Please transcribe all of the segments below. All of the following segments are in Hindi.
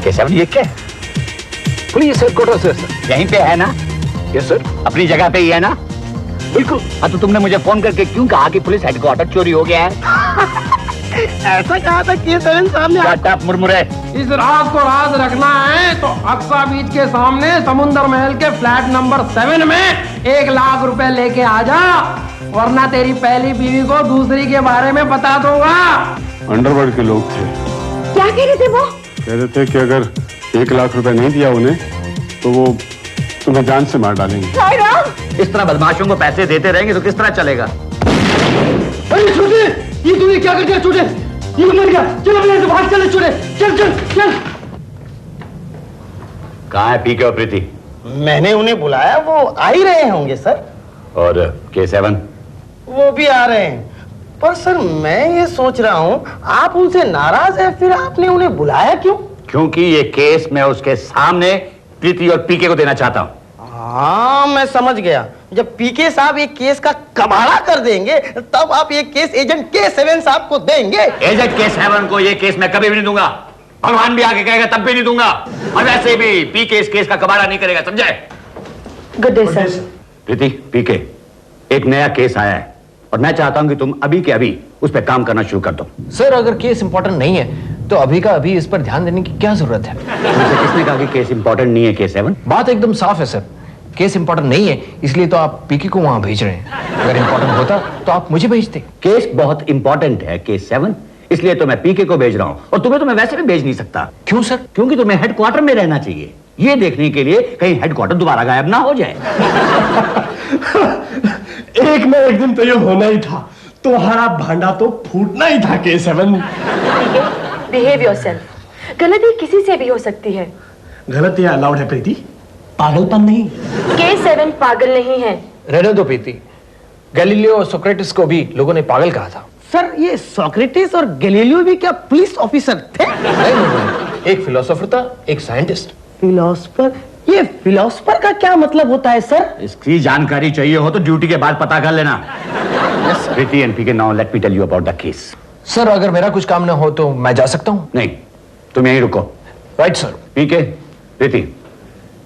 K7 ये क्या है? पुलिस हेडक्वार्टर से सर। यहीं पे है ना? Yes sir. अपनी जगह पे ही है ना? बिल्कुल। हाँ तो तुमने मुझे फोन करके क्यों कहा कि पुलिस हेडक्वार्टर चोरी हो गया है? ऐसा कहा था K7 साहब ने। Shut up, मुरमुरे। इस राज को राज रखना है तो अक्सा बीच के सामने समुंदर महल के फ्लैट नंबर 7 में 1 लाख रुपए लेके आ जा, वरना तेरी पहली बीवी को दूसरी के बारे में बता दूंगा। अंडरवर्ल्ड के लोग थे। क्या कह रहे थे वो? कह रहे थे कि अगर 1 लाख रुपए नहीं दिया उन्हें तो वो तुम्हें जान से मार डालेंगे। इस तरह बदमाशों को पैसे देते रहेंगे तो किस तरह चलेगा? अरे छोटे, ये तूने क्या कर दिया छोटे? ये मर गया। चल अपने से भाग, चले छोटे, चल चल चल। कहाँ है पीके और प्रीति? मैंने उन्हें बुलाया, वो आ ही रहे होंगे सर। और K7? वो भी आ रहे हैं। पर सर मैं ये सोच रहा हूँ, आप उनसे नाराज हैं, फिर आपने उन्हें बुलाया क्यों? क्योंकि ये केस मैं उसके सामने प्रीति और पीके को देना चाहता हूँ। हाँ मैं समझ गया। जब पीके साहब एक केस का कबाड़ा कर देंगे तब आप ये केस एजेंट K7 साहब को देंगे। एजेंट K7 को ये केस मैं कभी भी नहीं दूंगा। भगवान भी आके कहेगा तब भी नहीं दूंगा। और वैसे भी पीके इस केस का कबाड़ा नहीं करेगा, समझे? Good day sir. Preeti, PK, एक नया केस आया है और मैं चाहता हूं कि तुम अभी के अभी उस पर काम करना शुरू कर दो। सर अगर केस इंपॉर्टेंट नहीं है तो अभी का अभी इस पर ध्यान देने की क्या जरूरत है? तुमसे किसने कहा कि केस इंपॉर्टेंट नहीं है K7? बात एकदम साफ है सर, केस इंपॉर्टेंट नहीं है इसलिए तो आप पीके को वहां भेज रहे हैं। अगर इंपॉर्टेंट होता तो आप मुझे भेजते। केस बहुत इंपॉर्टेंट है K7, इसलिए तो मैं पीके को भेज रहा हूं। और तुम्हें तो मैं वैसे भी भेज नहीं सकता। क्यों सर? क्योंकि तुम्हें हेडक्वार्टर में रहना चाहिए, ये देखने के लिए कहीं हेडक्वार्टर दोबारा गायब ना हो जाए। एक न एक दिन तो ये होना ही था, तुम्हारा भांडा तो फूटना ही था K7। Behave yourself. गलती किसी से भी हो सकती है। गलतियां अलाउड है प्रीति, पागलपन नहीं। K7 पागल नहीं है। रहने दो प्रीति, गैलीलियो और सोक्रेटिस को भी लोगों ने पागल कहा था। सर ये सोक्रेटिस और गैलीलियो भी क्या पुलिस ऑफिसर थे? नहीं, एक फिलोसोफर था, एक साइंटिस्ट। फिलोसफर? ये फिलोसफर का क्या मतलब होता है सर? इसकी जानकारी चाहिए हो तो ड्यूटी के बाद पता कर लेना। Preeti and PK, now let me tell you about the case. Sir अगर मेरा कुछ काम ना हो तो मैं जा सकता हूँ? नहीं, तुम यहीं रुको। Right sir. पीके, प्रीति,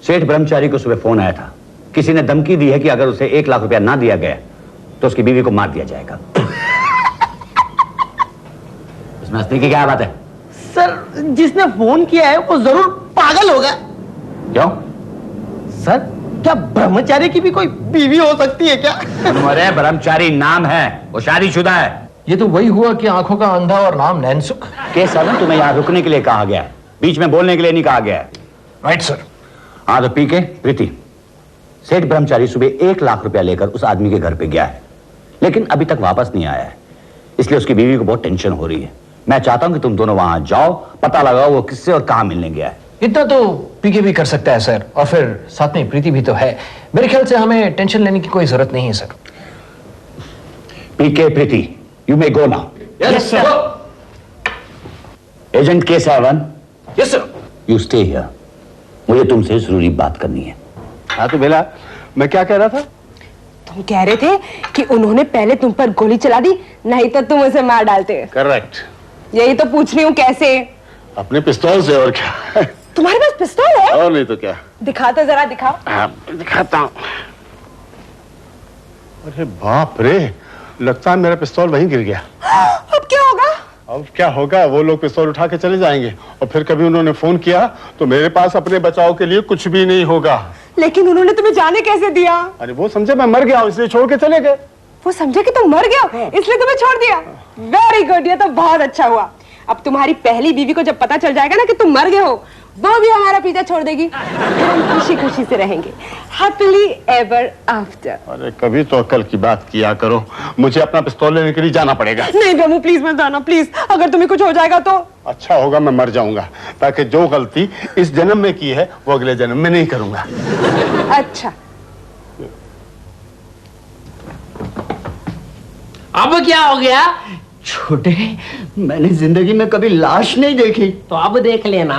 सेठ ब्रह्मचारी को सुबह फोन आया था। किसी ने धमकी दी है कि अगर उसे 1 लाख रुपया ना दिया गया तो उसकी बीवी को मार दिया जाएगा। इसमें हंसने की क्या बात है? सर जिसने फोन किया है वो जरूर पागल होगा। क्यों? सर क्या ब्रह्मचारी की भी कोई बीवी हो सकती है क्या? अरे ब्रह्मचारी नाम है, वो शादीशुदा है। ये तो वही हुआ कि आंखों का अंधा और नाम नैनसुख। K7 तुम्हें यहाँ रुकने के लिए कहा गया है, बीच में बोलने के लिए नहीं कहा गया है। Right sir. हाँ तो पीके, प्रीति, सेठ ब्रह्मचारी सुबह 1 लाख रुपया लेकर उस आदमी के घर पे गया है, लेकिन अभी तक वापस नहीं आया है। इसलिए उसकी बीवी को बहुत टेंशन हो रही है। मैं चाहता हूं कि तुम दोनों वहां जाओ, पता लगाओ वो किससे और कहां मिलने गया है। इतना तो पीके भी कर सकता है सर, और फिर साथ में प्रीति भी तो है। मेरे ख्याल से हमें टेंशन लेने की कोई जरूरत नहीं है sir. PK, Preeti, you may go now. Yes sir. Agent K7, yes sir. You stay here. मुझे तुमसे जरूरी बात करनी है। हाँ तो बेला, मैं क्या कह रहा था? तुम कह रहे थे कि उन्होंने पहले तुम पर गोली चला दी, नहीं तो तुम उसे मार डालते। करेक्ट। यही तो पूछ रही हूँ, कैसे? अपने पिस्तौल से, और क्या। तुम्हारे पास पिस्तौल है? और नहीं तो क्या। दिखा तो जरा, दिखाओ। हाँ दिखाता हूँ। अरे बाप रे, लगता है मेरा पिस्तौल वहीं गिर गया। अब क्या होगा? अब क्या होगा, वो लोग पिस्तौल उठा के चले जाएंगे और फिर कभी उन्होंने फोन किया तो मेरे पास अपने बचाव के लिए कुछ भी नहीं होगा। लेकिन उन्होंने तुम्हें जाने कैसे दिया? अरे वो समझे मैं मर गया हूं इसलिए छोड़ के चले गए। वो समझे कि तुम मर गए हो, इसलिए तुम्हें छोड़ दिया। वेरी गुड, ये तो बहुत अच्छा हुआ। अब तुम्हारी पहली बीवी को जब पता चल जाएगा ना कि तुम मर गए हो, वो भी हमारा पीछा छोड़ देगी। फिर हम खुशी खुशी से रहेंगे, हैप्पीली एवर आफ्टर। अरे कभी तो अक्ल की बात किया करो। मुझे अपना पिस्तौल लेने के लिए जाना पड़ेगा। नहीं ब्रह्मू, प्लीज मत जाना, प्लीज। अगर तुम्हें कुछ हो जाएगा तो? अच्छा होगा मैं मर जाऊंगा, ताकि जो गलती इस जन्म में की है वो अगले जन्म में नहीं करूंगा। अच्छा। अब क्या हो गया? छोटे, मैंने जिंदगी में कभी लाश नहीं देखी। तो अब देख लेना।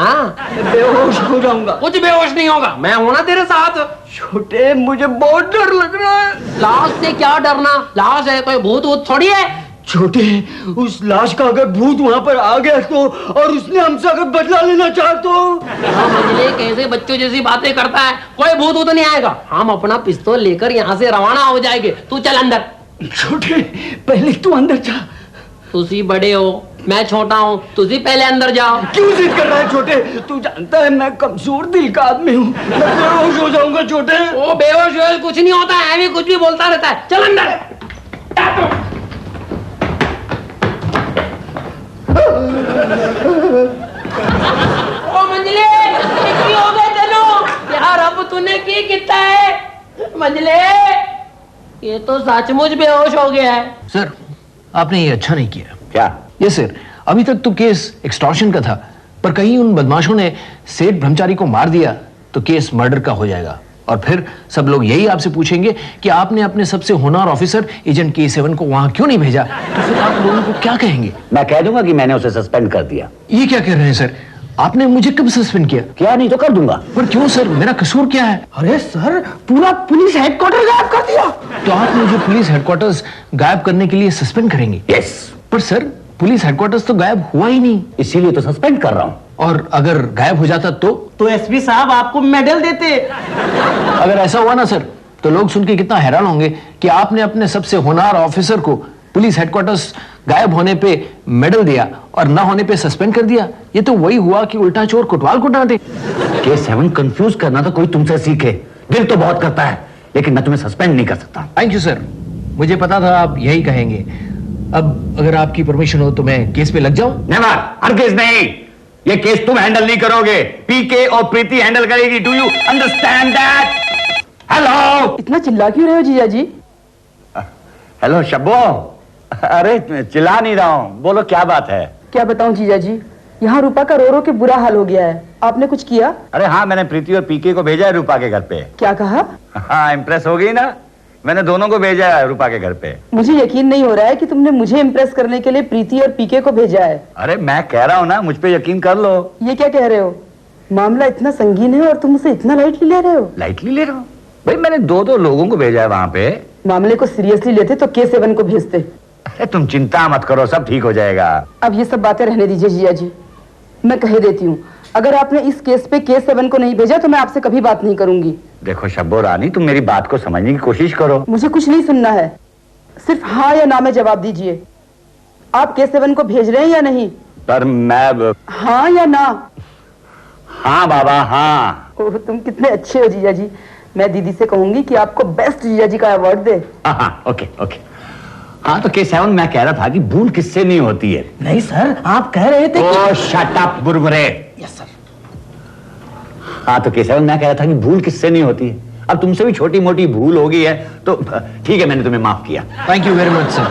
बेहोश हो जाऊंगा। कुछ बेहोश नहीं होगा, मैं हूं ना तेरे साथ। छोटे, मुझे बहुत डर लग रहा है। लाश से क्या डरना? लाश है, कोई भूत वूत थोड़ी है। छोटे, उस लाश का अगर भूत वहां पर आ गया तो, और उसने हमसे अगर बदला लेना चाहा तो? मंजले कैसे बच्चों जैसी बातें करता है, कोई भूत तो नहीं आएगा। हम अपना पिस्तौल लेकर यहाँ से रवाना हो जाएंगे, तू चल अंदर। छोटे, पहले तू अंदर जा। तुसी बड़े हो, मैं छोटा हूँ, तुसी पहले अंदर जाओ। क्यों जिद कर रहा है छोटे? तू जानता है मैं कमजोर दिल का आदमी हूँ, मैं बेहोश हो जाऊंगा छोटे। ओ बेहोश वेहोश कुछ नहीं होता है, कुछ भी बोलता रहता है। चल अंदर। ओ मंजले, की हो गए तेनो यार, अब तूने की कितना है मंजले? ये तो सचमुच बेहोश हो गया है। सर, आपने ये अच्छा नहीं किया। क्या? यस सर, अभी तक तो केस एक्सटॉर्शन का था, पर कहीं उन बदमाशों ने सेठ ब्रह्मचारी को मार दिया तो केस मर्डर का हो जाएगा, और फिर सब लोग यही आपसे पूछेंगे कि आपने अपने सबसे होनहार ऑफिसर एजेंट K7 को वहां क्यों नहीं भेजा। तो फिर आप लोगों को क्या कहेंगे? मैं कह दूंगा कि मैंने उसे सस्पेंड कर दिया। ये क्या कह रहे हैं सर? आपने मुझे कब सस्पेंड किया? क्या नहीं तो कर दूंगा। पर क्यों सर, मेरा कसूर क्या है? अरे सर, पूरा पुलिस हेडक्वार्टर गायब कर दिया। तो आप मुझे पुलिस हेडक्वार्टर्स गायब करने के लिए सस्पेंड करेंगे? यस। पर सर, पुलिस हेडक्वार्टर्स तो गायब हुआ ही नहीं। इसीलिए तो सस्पेंड कर रहा हूँ। और अगर गायब हो जाता तो एसपी साहब आपको मेडल देते। अगर ऐसा हुआ ना सर, तो लोग सुन के कितना हैरान होंगे कि आपने अपने सबसे होनहार ऑफिसर को पुलिस हेडक्वार्टर्स गायब होने पे मेडल दिया और ना होने पे सस्पेंड कर दिया। ये तो वही हुआ कि उल्टा चोर कोतवाल को डांटे। K7 कंफ्यूज करना तो कोई तुमसे सीखे। दिल तो बहुत करता है, लेकिन मैं तुम्हें सस्पेंड नहीं कर सकता। थैंक यू सर, मुझे पता था आप यही कहेंगे। अब अगर आपकी परमिशन हो तो मैं केस पे लग जाऊं? नेवर, हरगिज नहीं। ये केस तुम हैंडल नहीं करोगे, पीके और प्रीति हैंडल करेगी। Do you understand that? Hello. इतना चिल्ला क्यों रहे हो जीजा जी? हेलो शब्बो। अरे चिल्ला नहीं रहा हूँ, बोलो क्या बात है? क्या बताऊं जीजा जी, यहाँ रूपा का रो रो के बुरा हाल हो गया है। आपने कुछ किया? अरे हाँ, मैंने प्रीति और पीके को भेजा है रूपा के घर पे। क्या कहा? हाँ, इम्प्रेस हो गई ना? मैंने दोनों को भेजा है रूपा के घर पे। मुझे यकीन नहीं हो रहा है कि तुमने मुझे इम्प्रेस करने के लिए प्रीति और पीके को भेजा है। अरे मैं कह रहा हूँ ना, मुझ पे यकीन कर लो। ये क्या कह रहे हो? मामला इतना संगीन है और तुम उसे इतना लाइटली ले रहे हो? लाइटली ले रहा हूँ भाई, मैंने दो लोगों को भेजा है वहां पे। मामले को सीरियसली लेते तो K7 को भेजते। अरे तुम चिंता मत करो, सब ठीक हो जाएगा। अब ये सब बातें रहने दीजिए जीजा जी, मैं कह देती हूँ, अगर आपने इस केस पे K7 को नहीं भेजा तो मैं आपसे कभी बात नहीं करूंगी। देखो शब्बो रानी, तुम मेरी बात को समझने की कोशिश करो। मुझे कुछ नहीं सुनना है, सिर्फ हाँ या ना में जवाब दीजिए। आप K7 को भेज रहे हैं या नहीं? पर मैं हाँ या ना? हाँ बाबा हाँ। ओह, तुम कितने अच्छे हो जीजा जी। मैं दीदी से कहूंगी कि आपको बेस्ट जीजा जी का अवार्ड दे। हाँ, ओके ओके। हाँ तो K7, मैं कह रहा था कि भूल किससे नहीं होती है। नहीं सर, आप कह रहे थे oh shut up Burbure. Yes sir. हाँ तो K7, मैं कह रहा था कि भूल किससे नहीं होती है। अब तुमसे भी छोटी मोटी भूल हो गई है तो ठीक है, मैंने तुम्हें माफ किया। Thank you very much sir.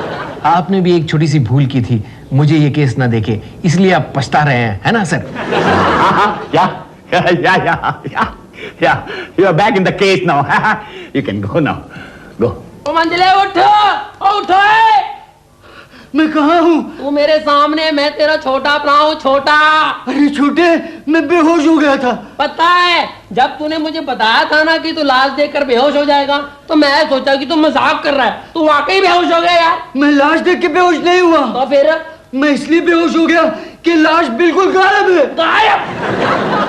आपने भी एक छोटी सी भूल की थी, मुझे ये केस ना देके, इसलिए आप पछता रहे हैं, है ना सर? हाँ हाँ, या you are back in the case now. You can go now. Go. ओ मंजले उठो, उठो। मैं कहाँ हूँ? तू मेरे सामने, मैं तेरा छोटा अपना हूँ, छोटा। अरे छोटे, मैं बेहोश हो गया था। पता है, जब तूने मुझे बताया था ना कि तू लाश देखकर बेहोश हो जाएगा, तो मैं सोचा कि तू मजाक कर रहा है। तू वाकई बेहोश हो गया यार। मैं लाश देख के बेहोश नहीं हुआ, तो फिर? मैं इसलिए बेहोश हो गया कि लाश बिल्कुल गायब है। गायब?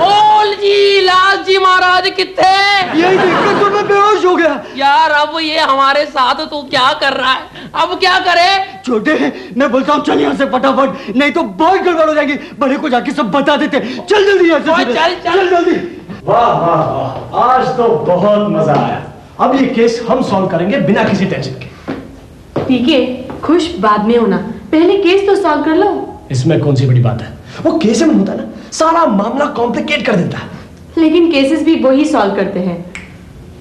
ओल जी, लाल जी महाराज कितने? यही देखकर तो मैं बेहोश हो गया। यार अब ये हमारे साथ तू क्या कर रहा है? अब क्या करे? छोटे, मैं बोलता हूँ चल यहाँ से फटाफट, नहीं तो बहुत गड़बड़ हो जाएगी। बड़े को जाके सब बता देते। चल जल्दी यहाँ से। चल जल्दी। वाह वाह वाह, आज तो बहुत मजा आया। अब ये केस हम सॉल्व करेंगे बिना किसी टेंशन के। पीके, खुश बाद में होना, पहले केस तो सॉल्व कर लो। इसमें कौन सी बड़ी बात है? वो K7 होता है ना, सारा मामला कॉम्प्लिकेट कर देता है। लेकिन केसेस भी वही सॉल्व करते हैं।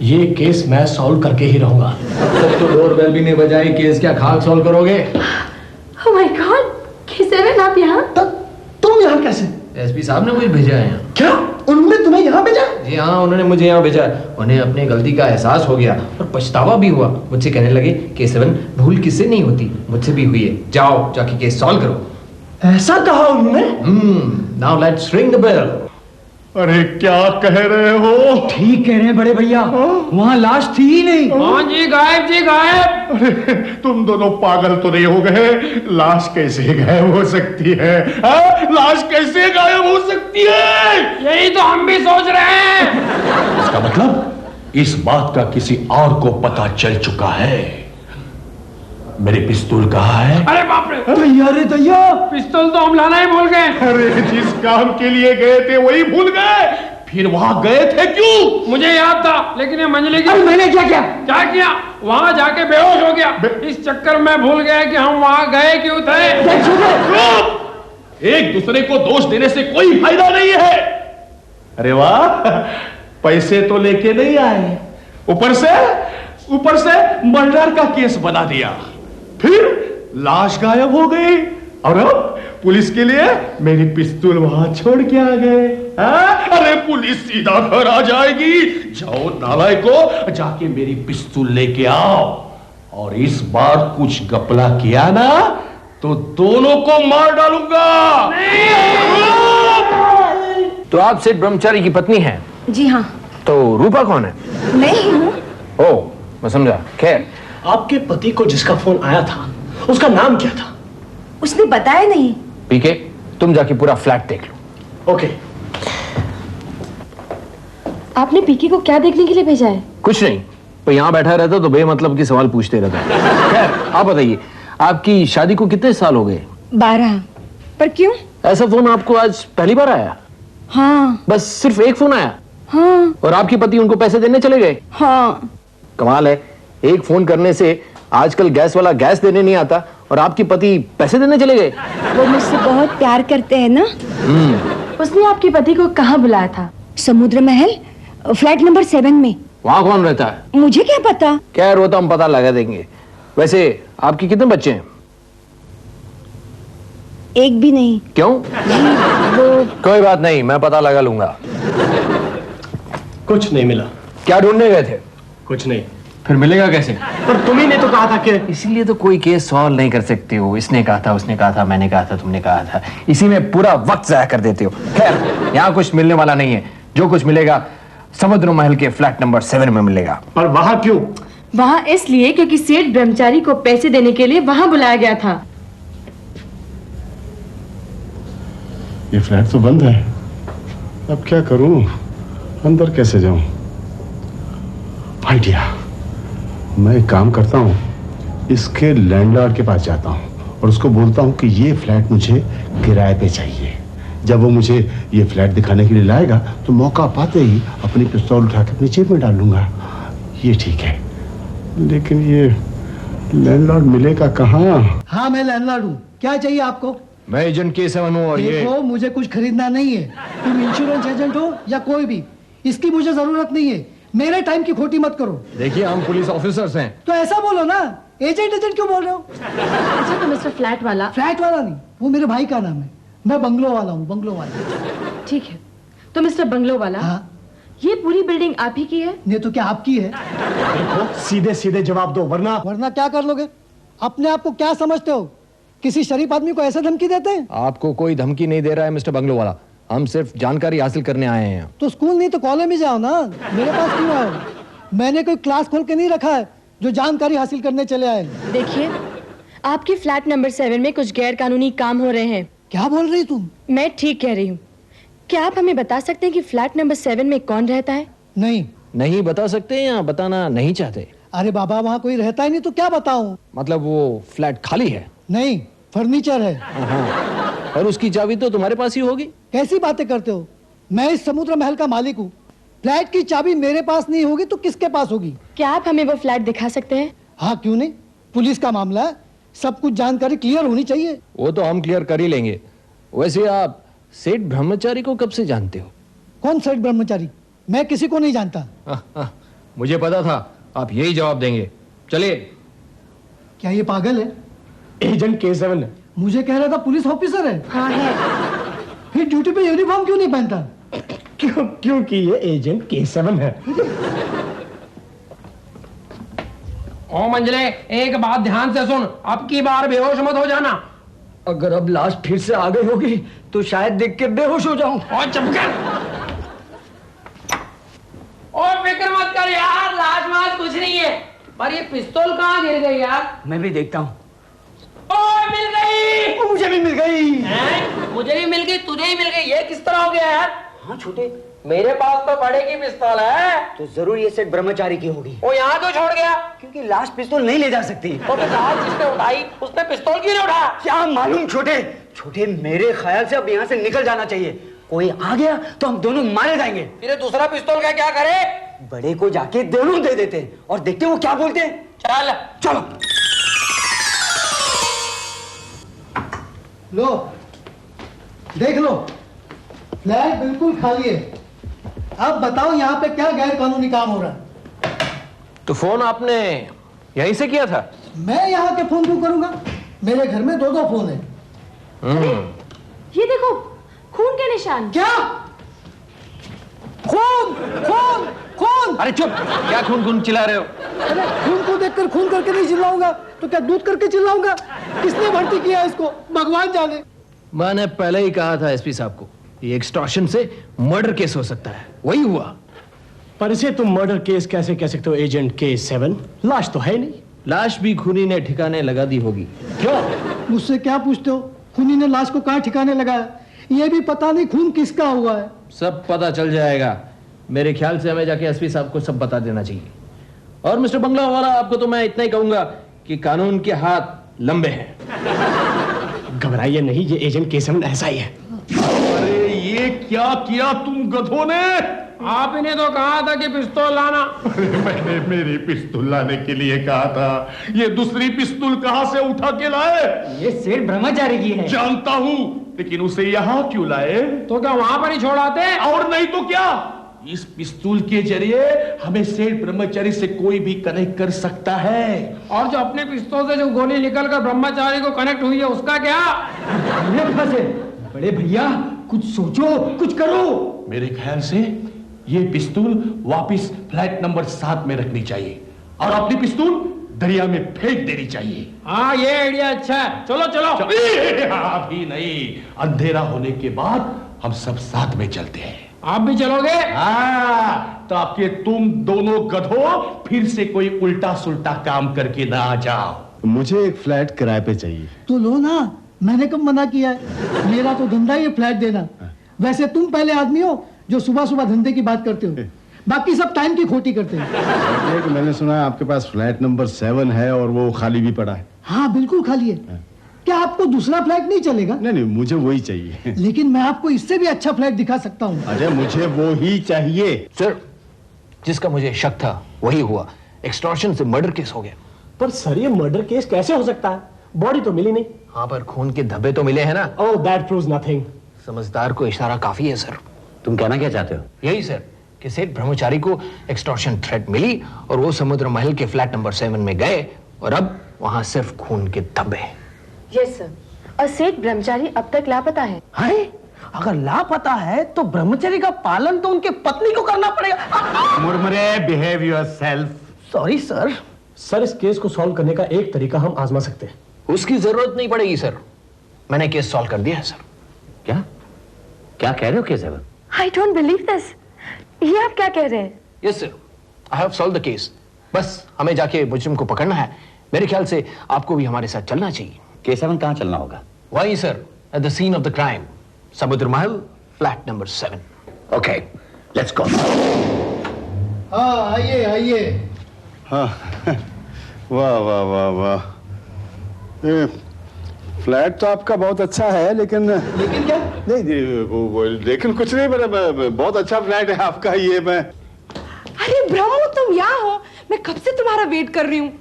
ये केस मैं सॉल्व करके ही रहूंगा। तब तो डोरबेल भी नहीं बजाई, केस क्या खाक सॉल्व करोगे? ओह माय गॉड, K7 आप यहाँ? तुम यहाँ कैसे? एसपी साहब ने मुझे भेजा है यहाँ। क्या उन्होंने तुम्हें यहाँ भेजा? जी हाँ, उन्होंने मुझे यहाँ भेजा। उन्हें अपनी गलती का एहसास हो गया और पछतावा भी हुआ। मुझसे कहने लगे K7, भूल किससे नहीं होती, मुझसे भी हुई है, जाओ जाके केस सॉल्व करो। ऐसा कहा उन्होंने? Now let's ring the bell. अरे क्या कह रहे हो? ठीक कह रहे हैं बड़े भैया, वहाँ लाश थी ही नहीं। हाँ जी गायब, जी गायब। अरे तुम दोनों पागल तो नहीं हो गए? लाश कैसे गायब हो सकती है? लाश कैसे गायब हो सकती है? यही तो हम भी सोच रहे हैं। इसका मतलब इस बात का किसी और को पता चल चुका है। मेरी पिस्तौल कहाँ है? अरे बाप रे, दैया रे दैया, पिस्तौल तो हम लाना ही भूल गए। अरे जिस काम के लिए गए थे वही भूल गए, फिर वहां गए थे क्यों? मुझे याद था, लेकिन ये मंजली की अरे मैंने क्या किया? क्या किया? वहां जाके बेहोश हो गया। इस चक्कर में भूल गया कि हम वहां गए क्यों थे। एक दूसरे को दोष देने से कोई फायदा नहीं है। अरे वाह, पैसे तो लेके नहीं आए, ऊपर से मर्डर का केस बना दिया, फिर लाश गायब हो गई, और अब पुलिस के लिए मेरी पिस्तौल वहां छोड़ के आ गए। अरे पुलिस सीधा घर आ जाएगी। जाओ नालायको, जाके मेरी पिस्तौल लेके आओ, और इस बार कुछ गपला किया ना तो दोनों को मार डालूंगा। तो आप सेठ ब्रह्मचारी की पत्नी हैं? जी हाँ। तो रूपा कौन है? नहीं हूँ। ओ, मैं समझा। खैर, आपके पति को जिसका फोन आया था उसका नाम क्या था? उसने बताया नहीं। पीके, तुम जाके पूरा फ्लैट देख लो। ओके। आपने पीके को क्या देखने के लिए भेजा है? कुछ नहीं, पर यहाँ बैठा रहता तो बेमतलब की सवाल पूछते रहता। खैर, आप बताइए, आपकी शादी को कितने साल हो गए? 12। पर क्यों? ऐसा फोन आपको आज पहली बार आया? हाँ। बस सिर्फ एक फोन आया? हाँ। और आपके पति उनको पैसे देने चले गए? हाँ। कमाल है, एक फोन करने से आजकल गैस वाला गैस देने नहीं आता, और आपके पति पैसे देने चले गए। वो मुझसे बहुत प्यार करते हैं ना। उसने आपके पति को कहाँ बुलाया था? समुद्र महल, फ्लैट नंबर 7 में। वहाँ कौन रहता है? मुझे क्या पता। क्या वो तो हम पता लगा देंगे। वैसे आपके कितने बच्चे हैं? एक भी नहीं। क्यों? वो कोई बात नहीं, मैं पता लगा लूंगा। कुछ नहीं मिला। क्या ढूंढने गए थे? कुछ नहीं। फिर मिलेगा कैसे? पर तुम ही ने तो कहा था कि इसीलिए तो कोई केस सॉल्व नहीं कर सकते हो। इसने कहा था, उसने कहा था, मैंने कहा था, तुमने कहा था, इसी में पूरा वक्त जाया कर देते हो। खैर, यहाँ कुछ मिलने वाला नहीं है। जो कुछ मिलेगा समुद्र महल के फ्लैट नंबर 7 में मिलेगा। पर वहां क्यों? वहाँ इसलिए क्योंकि सेठ ब्रह्मचारी को पैसे देने के लिए वहाँ बुलाया गया था। ये फ्लैट तो बंद है, अब क्या करूं? अंदर कैसे जाऊं? आइडिया, मैं एक काम करता हूं, इसके लैंडलॉर्ड के पास जाता हूं और उसको बोलता हूं कि ये फ्लैट मुझे किराए पे चाहिए। जब वो मुझे ये फ्लैट दिखाने के लिए लाएगा तो मौका पाते ही अपनी पिस्तौल उठा के अपनी जेब में डाल लूंगा। ये ठीक है, लेकिन ये लैंडलॉर्ड मिलेगा कहाँ? हाँ, मैं लैंडलॉर्ड हूँ। क्या चाहिए आपको? मैं एजेंट K7 हूँ, और ये देखो, मुझे कुछ खरीदना नहीं है। तुम इंश्योरेंस एजेंट हो या कोई भी, इसकी मुझे जरूरत नहीं है। मेरे टाइम की खोटी मत करो। देखिए, हम पुलिस ऑफिसर्स हैं। तो ऐसा बोलो ना, एजेंट एजेंट क्यों बोल रहे हो? अच्छा, तो मिस्टर फ्लैट वाला। फ्लैट वाला नहीं, वो मेरे भाई का नाम है। मैं बंगलो वाला हूँ, बंगलो वाला। ठीक है, तो मिस्टर बंगलो वाला, हाँ। ये पूरी बिल्डिंग आप ही की है? नहीं तो क्या आपकी है? देखो, सीधे सीधे जवाब दो, वरना क्या कर लोगे? अपने आप को क्या समझते हो? किसी शरीफ आदमी को ऐसा धमकी देते हैं? आपको कोई धमकी नहीं दे रहा है मिस्टर बंगलो वाला। हम सिर्फ जानकारी हासिल करने आए हैं। तो स्कूल नहीं तो कॉलेज में जाओ ना, मेरे पास क्यों आए? मैंने कोई क्लास खोल के नहीं रखा है जो जानकारी हासिल करने चले आए। देखिए, आपके फ्लैट नंबर 7 में कुछ गैर कानूनी काम हो रहे हैं। क्या बोल रही तुम? मैं ठीक कह रही हूँ। क्या आप हमें बता सकते हैं कि फ्लैट नंबर 7 में कौन रहता है? नहीं बता सकते या बताना नहीं चाहते? अरे बाबा, वहाँ कोई रहता ही नहीं तो क्या बताऊं? मतलब वो फ्लैट खाली है? नहीं, फर्नीचर है। हाँ, और उसकी चाबी तो तुम्हारे पास ही होगी। कैसी बातें करते हो? मैं इस समुद्र महल का मालिक हूँ। फ्लैट की चाबी मेरे पास नहीं होगी तो किसके पास होगी? क्या आप हमें वो फ्लैट दिखा सकते हैं? हाँ, क्यों नहीं, पुलिस का मामला है, सब कुछ जानकारी क्लियर होनी चाहिए। वो तो हम क्लियर कर ही लेंगे। वैसे आप सेठ ब्रह्मचारी को कब से जानते हो? कौन सेठ ब्रह्मचारी? मैं किसी को नहीं जानता। मुझे पता था आप यही जवाब देंगे। चलिए। क्या ये पागल है? एजेंट K7 है। मुझे कह रहा था पुलिस ऑफिसर है। हाँ है। फिर ड्यूटी पे यूनिफॉर्म क्यों नहीं पहनता? क्योंकि ये एजेंट K7 है। ओ मंजले, एक बात ध्यान से सुन, अब की बार बेहोश मत हो जाना। अगर अब लाश फिर से आ गई होगी तो शायद देख के बेहोश हो जाऊं। और चुप कर। पर ये पिस्तौल कहाँ गिर गई यार? मैं भी देखता हूँ। ओए मिल गई। मुझे भी मिल गई। हैं? मुझे भी मिल गई, तुझे ही मिल गई, ये किस तरह हो गया यार? हाँ छोटे, मेरे पास तो बड़े की पिस्तौल है। तो जरूर ये सेठ ब्रह्मचारी की होगी, वो यहाँ क्यों छोड़ गया? क्योंकि लाश पिस्तौल नहीं ले जा सकती। तो फिर लाश जिसने उठाई उसने पिस्तौल क्यों नहीं उठाया? क्या मालूम छोटे, छोटे मेरे ख्याल से अब यहाँ से निकल जाना चाहिए। कोई आ गया तो हम दोनों मारे जाएंगे। फिर दूसरा पिस्तौल का क्या करे? बड़े को जाके दोनों दे देते हैं और देखते हैं वो क्या बोलते हैं। चल चलो। लो देख लो, फ्लैट बिल्कुल खाली है। अब बताओ यहाँ पे क्या गैर कानूनी काम हो रहा है? तो फोन आपने यहीं से किया था? मैं यहाँ के फोन क्यों करूंगा? मेरे घर में 2-2 फोन है। ये देखो, खून के निशान। क्या? खून खून खून! अरे चुप, क्या खून खून चिल्ला रहे हो? अरे खून को देखकर खून करके नहीं चिल्लाऊंगा तो क्या दूध करके चिल्लाऊंगा? किसने भर्ती किया इसको, भगवान जाने। मैंने पहले ही कहा था एसपी साहब को, ये एक्सटॉर्शन से मर्डर केस हो सकता है, वही हुआ। पर इसे तुम मर्डर केस कैसे कह सकते हो एजेंट K7? लाश तो है नहीं। लाश भी खूनी ने ठिकाने लगा दी होगी। क्यों? मुझसे क्या पूछते हो? खूनी ने लाश को कहाँ ठिकाने लगाया? ये भी पता नहीं खून किसका हुआ है। सब पता चल जाएगा। मेरे ख्याल से हमें जाके एसपी साहब को सब बता देना चाहिए। और मिस्टर बंगला वाला, आपको तो मैं इतना ही कहूंगा कि कानून के हाथ लंबे हैं। घबराइए नहीं, ये एजेंट K7 ऐसा ही है। अरे ये क्या किया तुम गधों ने? आप इन्हें तो कहा था कि पिस्तौल लाना। अरे मैंने मेरी पिस्तौल लाने के लिए कहा था, ये दूसरी पिस्तौल कहां से उठा के लाए? ये सेठ ब्रह्मचारी की है। जानता हूं, लेकिन उसे यहां क्यों लाए? तो क्या वहां पर ही छोड़ आते? और नहीं तो क्या, इस पिस्तौल के जरिए हमें सेठ ब्रह्मचारी से कोई भी कनेक्ट कर सकता है। और जो अपने पिस्तौल से जो गोली निकलकर ब्रह्मचारी को कनेक्ट हुई है उसका क्या? फंसे। बड़े भैया कुछ सोचो, कुछ करो। मेरे ख्याल से ये पिस्तौल वापस फ्लैट नंबर 7 में रखनी चाहिए और अपनी पिस्तौल दरिया में फेंक देनी चाहिए। हाँ ये आइडिया अच्छा है, चलो चलो। अभी नहीं, अंधेरा होने के बाद हम सब साथ में चलते हैं। आप भी चलोगे? हाँ, ताकि तुम दोनों गधों फिर से कोई उल्टा सुल्टा काम करके ना आ जाओ। मुझे एक फ्लैट किराए पे चाहिए। तो लो ना, मैंने कब मना किया है? मेरा तो धंधा ही है फ्लैट देना। वैसे तुम पहले आदमी हो जो सुबह सुबह धंधे की बात करते हो, बाकी सब टाइम की खोटी करते हैं। कि मैंने सुना है आपके पास फ्लैट नंबर 7 है और वो खाली भी पड़ा है। हाँ बिल्कुल खाली है। क्या आपको दूसरा फ्लैट नहीं चलेगा? नहीं, मुझे वही चाहिए। लेकिन मैं आपको इससे भी अच्छा फ्लैट दिखा सकता हूँ। अरे मुझे वो ही चाहिए। सर, जिसका मुझे शक था वही हुआ। एक्सटॉर्शन से मर्डर केस हो गया। पर सर ये मर्डर केस कैसे हो सकता है? बॉडी तो मिली नहीं। हाँ, पर खून के धब्बे तो मिले हैं ना। ओह, दैट प्रूव्स नथिंग। समझदार को इशारा काफी है सर। तुम कहना क्या चाहते हो? यही सर कि सेठ ब्रह्मचारी को एक्सटॉर्शन थ्रेट मिली और वो समुद्र महल के फ्लैट नंबर 7 में गए और अब वहां सिर्फ खून के धब्बे। Yes sir. और सेठ ब्रह्मचारी अब तक लापता है। है? अगर लापता है तो ब्रह्मचारी का पालन तो उनके पत्नी को करना पड़ेगा। मुरमुरे, behave yourself. Sorry sir. Sir इस केस को सॉल्व करने का एक तरीका हम आजमा सकते हैं। उसकी जरूरत नहीं पड़ेगी सर, मैंने केस सॉल्व कर दिया है सर। क्या क्या कह रहे हो Keshav? I don't believe this. ये आप क्या कह रहे हैं? Yes sir, I have solve the case. बस हमें जाके मुजरिम को पकड़ना है। मेरे ख्याल से आपको भी हमारे साथ चलना चाहिए। केशवन कहाँ चलना होगा? वही sir, at the scene of the crime, Samudra Mahal, flat number 7। Okay, let's go. हाँ आइए आइए। हाँ, वाह वाह वाह वाह। फ्लैट तो आपका बहुत अच्छा है, लेकिन क्या? नहीं, लेकिन कुछ नहीं, बहुत अच्छा फ्लैट है आपका ये। मैं अरे ब्रह्मो, तुम यहाँ हो? मैं कब से तुम्हारा वेट कर रही हूँ।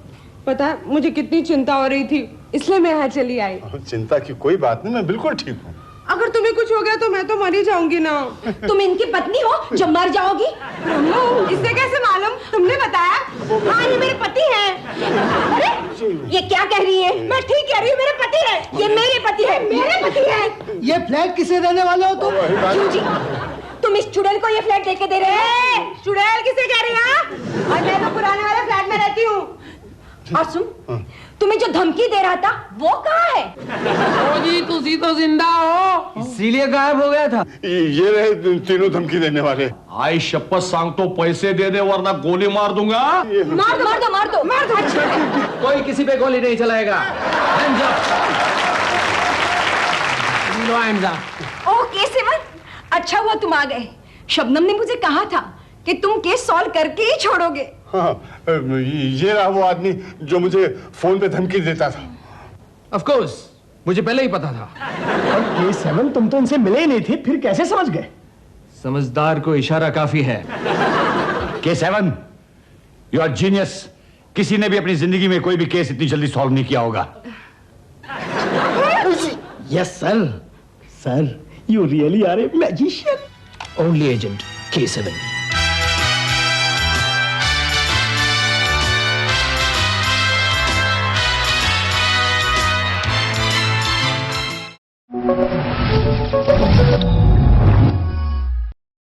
पता है मुझे कितनी चिंता हो रही थी, इसलिए मैं यहाँ चली आई। चिंता की कोई बात नहीं, मैं बिल्कुल ठीक हूँ। अगर तुम्हें कुछ हो गया तो मैं तो मर ही जाऊंगी ना। तुम इनकी पत्नी हो जो मर जाओगी? ब्रह्मो, इससे कैसे मालूम? तुमने बताया। हाँ, ये मेरे पति हैं। अरे ये क्या कह रही है? मैं ठीक कह रही हूँ, मेरे पति है। ये मेरे पति है, मेरे पति है। ये फ्लैट किसे देने वाले हो तुम? क्यों जी, तुम इस चुड़ैल को ये फ्लैट देके दे रहे हैं? चुड़ैल किसे कह रही है? और मैं तो पुराने वाले फ्लैट में रहती हूँ। और सुन, तुम्हें जो धमकी दे रहा था वो कहाँ है? ओ जी तुसी तो जिंदा हो, इसीलिए गायब हो गया था। ये रहे तीनों धमकी देने वाले। आई शपथ सांग तो पैसे दे दे वरना गोली मार दूंगा। मार दो मार दो मार दो मार दो। कोई किसी पे गोली नहीं चलाएगा। Hands up! लो hands up। ओके सेवन, अच्छा हुआ तुम आ गए। शबनम ने मुझे कहा था कि तुम केस सॉल्व करके ही छोड़ोगे। हाँ, ये रहा वो आदमी जो मुझे फोन पे धमकी देता था। Of course, मुझे पहले ही पता था। और K7 तुम तो इनसे मिले ही नहीं थे, फिर कैसे समझ गए? समझदार को इशारा काफी है। K7, you are genius. किसी ने भी अपनी जिंदगी में कोई भी केस इतनी जल्दी सॉल्व नहीं किया होगा। Yes sir, sir you really are a magician. Only agent K7.